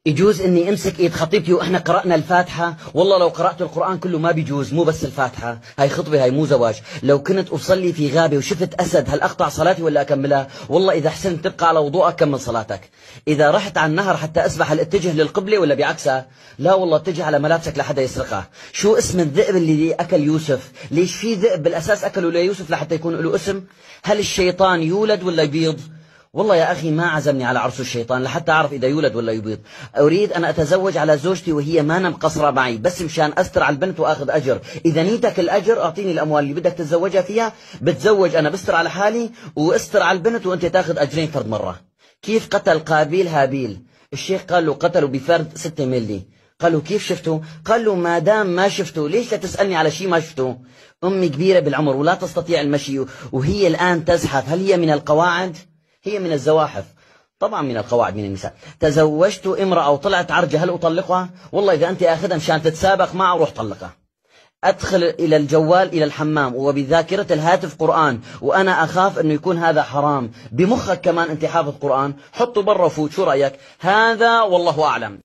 يجوز اني امسك ايد خطيبتي واحنا قرأنا الفاتحة؟ والله لو قرأت القرآن كله ما بيجوز، مو بس الفاتحة، هاي خطبة، هاي مو زواج. لو كنت اصلي في غابة وشفت اسد، هل اقطع صلاتي ولا اكملها؟ والله اذا حسنت تبقى على وضوءك كمل صلاتك. اذا رحت على النهر حتى اسبح، هل اتجه للقبلة ولا بعكسها؟ لا والله اتجه على ملابسك لحدا يسرقها. شو اسم الذئب اللي اكل يوسف؟ ليش في ذئب بالاساس اكلوا ليوسف لحتى يكون له اسم؟ هل الشيطان يولد ولا يبيض؟ والله يا أخي ما عزمني على عرس الشيطان لحتى أعرف إذا يولد ولا يبيض. أريد أن أتزوج على زوجتي وهي ما مقصرة معي، بس مشان أستر على البنت وأخذ أجر. إذا نيتك الأجر أعطيني الأموال اللي بدك تتزوجها فيها، بتزوج أنا، بستر على حالي وأستر على البنت وأنت تاخذ أجرين فرد مرة. كيف قتل قابيل هابيل؟ الشيخ قال له قتله بفرد 6 ملي. قال له كيف شفته؟ قال له ما دام ما شفته ليش لا تسألني على شيء ما شفته؟ أمي كبيرة بالعمر ولا تستطيع المشي وهي الآن تزحف، هل هي من القواعد؟ هي من الزواحف. طبعا من القواعد من النساء. تزوجت امرأة وطلعت عرجة، هل أطلقها؟ والله إذا أنت أخذها مشان تتسابق معه روح طلقها. أدخل إلى الجوال إلى الحمام وبذاكرة الهاتف قرآن، وأنا أخاف أنه يكون هذا حرام. بمخك كمان أنت حافظ قرآن، حطه برا وفوت، شو رأيك؟ هذا والله أعلم.